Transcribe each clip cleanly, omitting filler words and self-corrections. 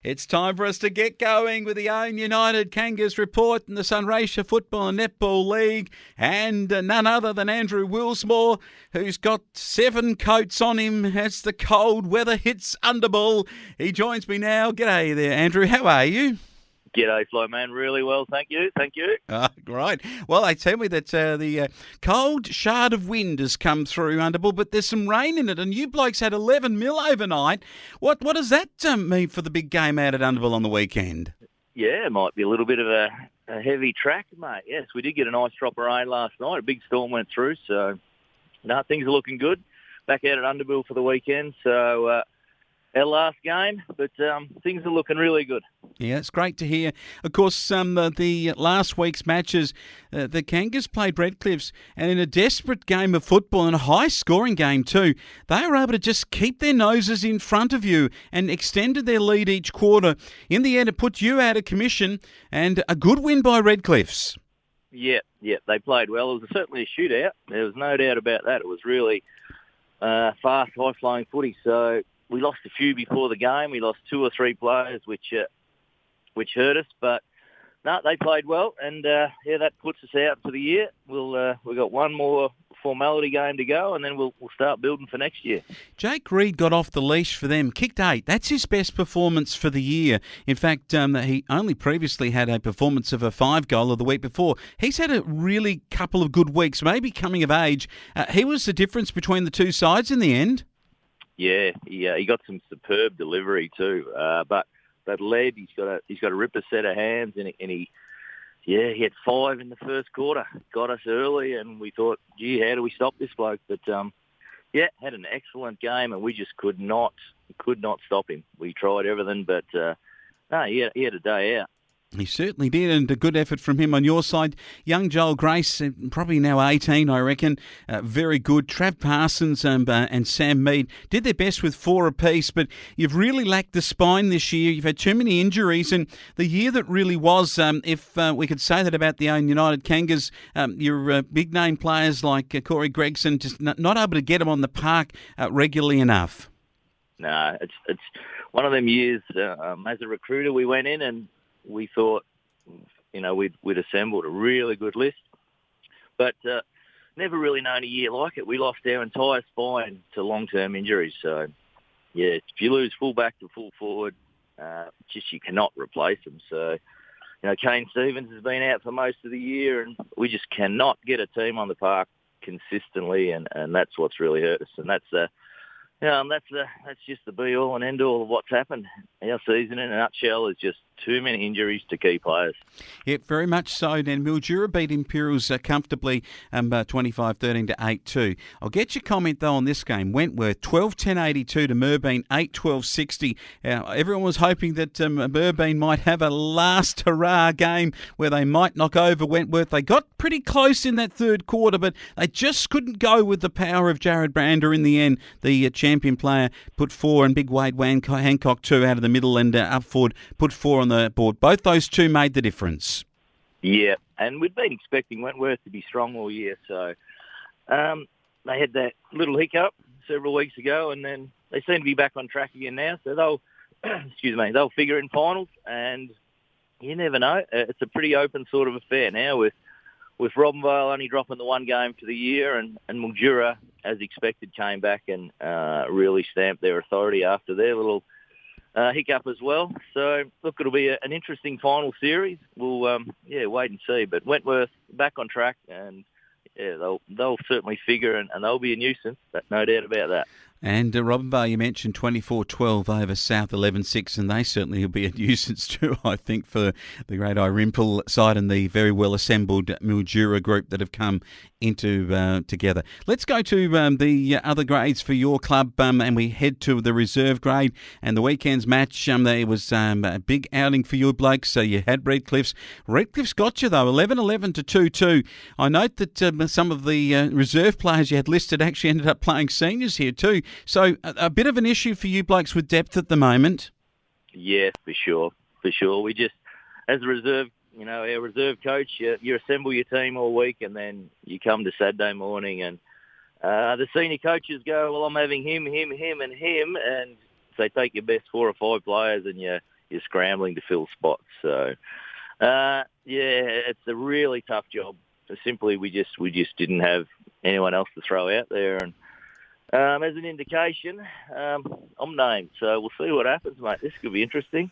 It's time for us to get going with the Ouyen United Kangas Report in the Sunraysia Football and Netball League, and none other than Andrew Wilsmore, who's got 7 coats on him as the cold weather hits Underbool. He joins me now. G'day there, Andrew. How are you? G'day, Flowman. Really well, thank you. Great. Well, they tell me that the cold shard of wind has come through Underbool, but there's some rain in it, and you blokes had 11 mil overnight. What does that mean for the big game out at Underbool on the weekend? Yeah, it might be a little bit of a heavy track, mate. Yes, we did get a nice drop of rain last night. A big storm went through, so things are looking good. Back out at Underbool for the weekend, so our last game, but things are looking really good. Yeah, it's great to hear. Of course, the last week's matches, the Kangas played Redcliffs, and in a desperate game of football and a high-scoring game too, they were able to just keep their noses in front of you and extended their lead each quarter. In the end, it put you out of commission, and a good win by Redcliffs. Yeah, they played well. It was certainly a shootout. There was no doubt about that. It was really fast, high-flying footy, so we lost a few before the game. We lost 2 or 3 players, which hurt us. But no, they played well, and that puts us out for the year. We've got one more formality game to go, and then we'll start building for next year. Jake Reid got off the leash for them, kicked 8. That's his best performance for the year. In fact, he only previously had a performance of a 5-goal the week before. He's had a really couple of good weeks, maybe coming of age. He was the difference between the two sides in the end. Yeah, he got some superb delivery too. But that lead, he's got a ripper set of hands, and he had 5 in the first quarter. Got us early, and we thought, gee, how do we stop this bloke? But had an excellent game, and we just could not stop him. We tried everything, but he had a day out. He certainly did, and a good effort from him on your side. Young Joel Grace, probably now 18, I reckon. Very good. Trav Parsons and Sam Mead did their best with 4 apiece, but you've really lacked the spine this year. You've had too many injuries, and the year that really was, if we could say that about the Ouyen United Kangas, your big-name players like Corey Gregson, just not able to get them on the park regularly enough. No, it's one of them years. As a recruiter, we went in and we thought, we'd assembled a really good list, but never really known a year like it. We lost our entire spine to long-term injuries. So, if you lose full-back to full forward, you cannot replace them. So, Kane Stevens has been out for most of the year, and we just cannot get a team on the park consistently, and that's what's really hurt us. And that's just the be-all and end-all of what's happened. Our season, in a nutshell, is just too many injuries to key players. Yeah, very much so. And Mildura beat Imperials comfortably 25-13 to 8-2. I'll get your comment, though, on this game. Wentworth, 12-10-82 to Merbeen, 8-12-60. Everyone was hoping that Merbeen might have a last hurrah game where they might knock over Wentworth. They got pretty close in that third quarter, but they just couldn't go with the power of Jared Brander in the end. The champion player put 4, and big Wade Hancock 2 out of the middle, and up forward put 4 on the board. Both those two made the difference. Yeah, and we'd been expecting Wentworth to be strong all year, so they had that little hiccup several weeks ago, and then they seem to be back on track again now, so they'll figure in finals, and you never know. It's a pretty open sort of affair now with Robinvale only dropping the 1 game for the year, and Mildura, as expected, came back and really stamped their authority after their little hiccup as well. So, look, it'll be an interesting final series. We'll, wait and see. But Wentworth back on track, and they'll certainly figure, and they'll be a nuisance. No doubt about that. And Robinvale, you mentioned 24-12 over South 11-6, and they certainly will be a nuisance too, I think, for the Great Irimple side and the very well-assembled Mildura group that have come into together. Let's go to the other grades for your club, and we head to the reserve grade. And the weekend's match, there was a big outing for you blokes. So you had Redcliffs. Redcliffs got you, though, 11-11 to 2-2. I note that some of the reserve players you had listed actually ended up playing seniors here too. So a bit of an issue for you blokes with depth at the moment. Yeah, for sure. We just, as a reserve, our reserve coach, you assemble your team all week, and then you come to Saturday morning, and the senior coaches go, well, I'm having him, and they take your best 4 or 5 players, and you you're scrambling to fill spots. So, it's a really tough job. Simply, we just didn't have anyone else to throw out there. And as an indication, I'm named. So we'll see what happens, mate. This could be interesting.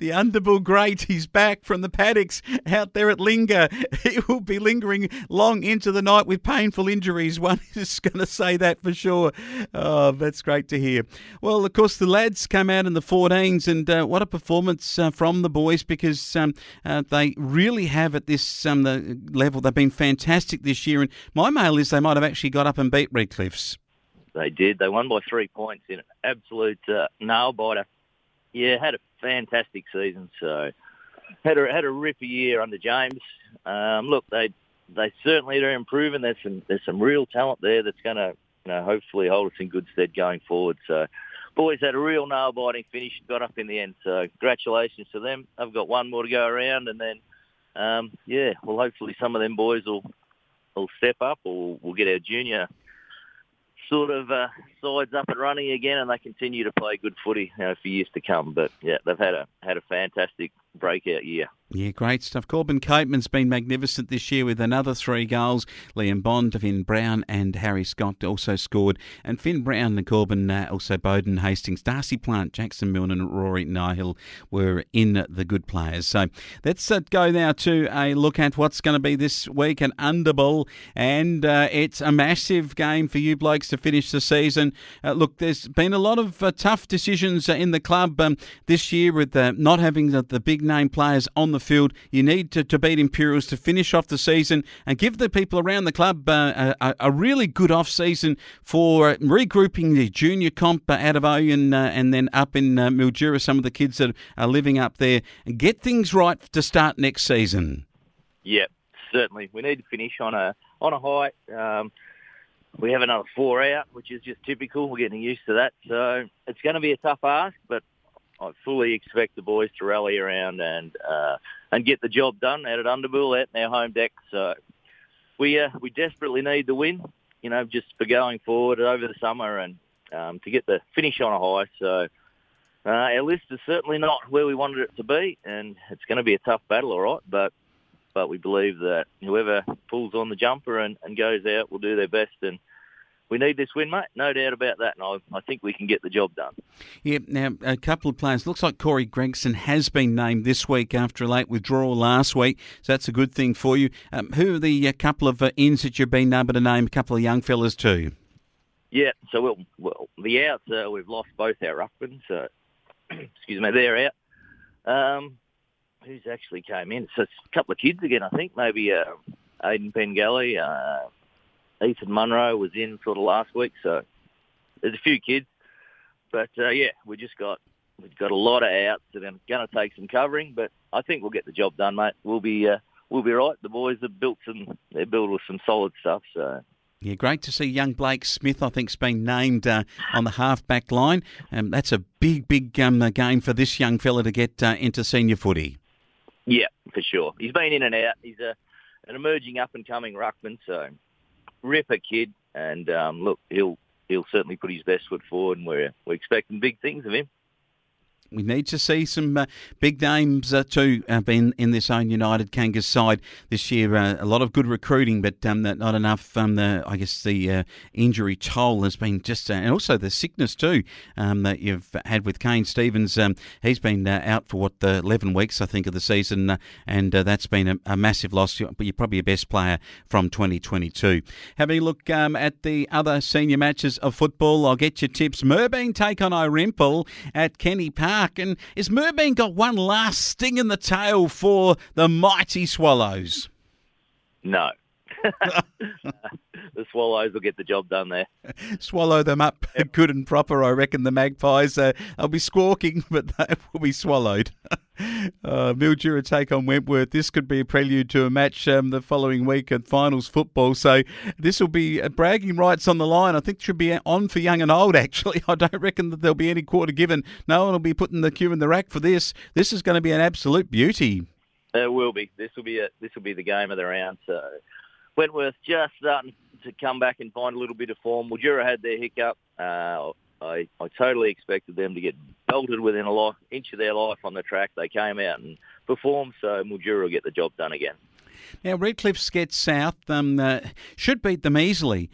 The Underbool great, he's back from the paddocks out there at Linger. He will be lingering long into the night with painful injuries. One is going to say that for sure. Oh, that's great to hear. Well, of course, the lads come out in the 14s, and what a performance from the boys, because they really have at this the level. They've been fantastic this year, and my mail is they might have actually got up and beat Redcliffs. They did. They won by 3 points in an absolute nail-biter. Yeah, had a fantastic season. So had a ripper year under James. Look, they certainly are improving. There's some real talent there that's going to hopefully hold us in good stead going forward. So boys had a real nail-biting finish, got up in the end. So congratulations to them. I've got one more to go around, and then well, hopefully some of them boys will step up, or we'll get our junior sort of sides up and running again, and they continue to play good footy for years to come. But yeah, they've had a fantastic breakout year. Yeah, great stuff. Corbin Capeman's been magnificent this year with another 3 goals. Liam Bond, Finn Brown and Harry Scott also scored. And Finn Brown and Corbin, also Bowden Hastings, Darcy Plant, Jackson Milne and Rory Nihill were in the good players. So let's go now to a look at what's going to be this week at Underbool. And it's a massive game for you blokes to finish the season. Look, there's been a lot of tough decisions in the club this year with not having the big name players on the field. You need to beat Imperials to finish off the season and give the people around the club a really good off-season for regrouping the junior comp out of Ouyen and then up in Mildura, some of the kids that are living up there, and get things right to start next season. Yeah, certainly. We need to finish on a high. We have another 4 out, which is just typical. We're getting used to that. So it's going to be a tough ask, but I fully expect the boys to rally around and get the job done out at Underbool, out in our home deck. So we desperately need the win, just for going forward over the summer and to get the finish on a high. So our list is certainly not where we wanted it to be, and it's going to be a tough battle, all right. But we believe that whoever pulls on the jumper and goes out will do their best, and we need this win, mate. No doubt about that, and I think we can get the job done. Yeah, now, a couple of players. Looks like Corey Gregson has been named this week after a late withdrawal last week, so that's a good thing for you. Who are the couple of ins that you've been able to name, a couple of young fellas too? Yeah, so well the outs, we've lost both our ruckmans, so, excuse me, they're out. Who's actually came in? So it's a couple of kids again, I think. Maybe Aidan Pengelly, Ethan Munro was in sort of last week. So there's a few kids. But, we've got a lot of outs that are going to take some covering. But I think we'll get the job done, mate. We'll be right. The boys have they're built with some solid stuff. So. Yeah, great to see young Blake Smith, I think, has been named on the half-back line. That's a big game for this young fella to get into senior footy. Yeah, for sure. He's been in and out. He's an emerging up-and-coming ruckman, so ripper kid. And, look, he'll certainly put his best foot forward, and we're expecting big things of him. We need to see some big names too in this Ouyen United Kangas side this year. A lot of good recruiting, but not enough. I guess the injury toll has been just, and also the sickness too that you've had with Kane Stevens. He's been out for 11 weeks, I think, of the season, and that's been a massive loss. But you're probably your best player from 2022. Having a look at the other senior matches of football, I'll get your tips. Moorabool take on Orimple at Kenny Park. And has Moorabool got one last sting in the tail for the mighty Swallows? No. The Swallows will get the job done there. Swallow them up good and proper, I reckon. The Magpies, they'll be squawking, but they will be swallowed. Mildura take on Wentworth. This could be a prelude to a match the following week at finals football. So this will be bragging rights on the line. I think it should be on for young and old, actually. I don't reckon that there'll be any quarter given. No one will be putting the cue in the rack for this. This is going to be an absolute beauty. It will be. This will be the game of the round. So Wentworth just starting to come back and find a little bit of form. Mildura had their hiccup. I totally expected them to get belted within inch of their life on the track. They came out and performed, so Mildura will get the job done again. Now, Redcliffe's get South should beat them easily.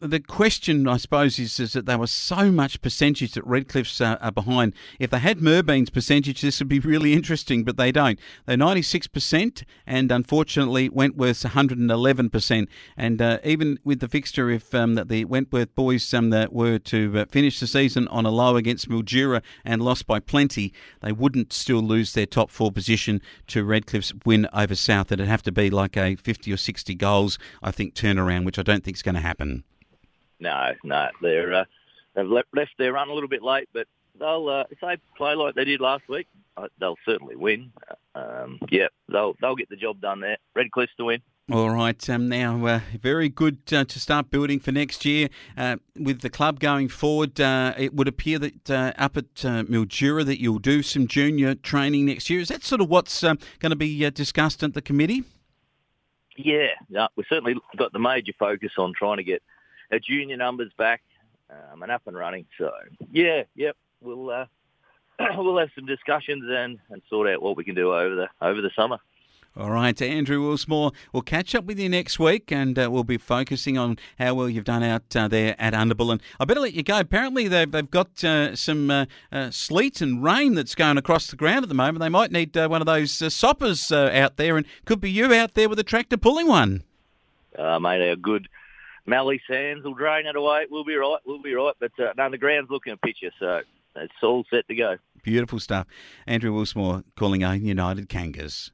The question, I suppose, is that they were so much percentage that Redcliffe's are behind. If they had Merbean's percentage, this would be really interesting, but they don't. They're 96%, and unfortunately, Wentworth's 111%. And even with the fixture, if the Wentworth boys were to finish the season on a low against Mildura and lost by plenty, they wouldn't still lose their top 4 position to Redcliffe's win over South. It'd have to be like a 50 or 60 goals, I think, turnaround, which I don't think is going to happen. No, they've left their run a little bit late, but they'll if they play like they did last week, they'll certainly win. They'll get the job done there. Redcliffe's to win. All right, now very good to start building for next year. With the club going forward, it would appear that up at Mildura that you'll do some junior training next year. Is that sort of what's going to be discussed at the committee? Yeah, we've certainly got the major focus on trying to get our junior numbers back and up and running. So, we'll have some discussions and sort out what we can do over the summer. All right, Andrew Wilsmore, we'll catch up with you next week, and we'll be focusing on how well you've done out there at Underbool. And I better let you go. Apparently they've got some sleet and rain that's going across the ground at the moment. They might need one of those soppers out there, and could be you out there with a tractor pulling one. Mate, our good Mallee Sands will drain it away. We'll be right. But no, the ground's looking a picture, so it's all set to go. Beautiful stuff. Andrew Wilsmore calling Ouyen United Kangas.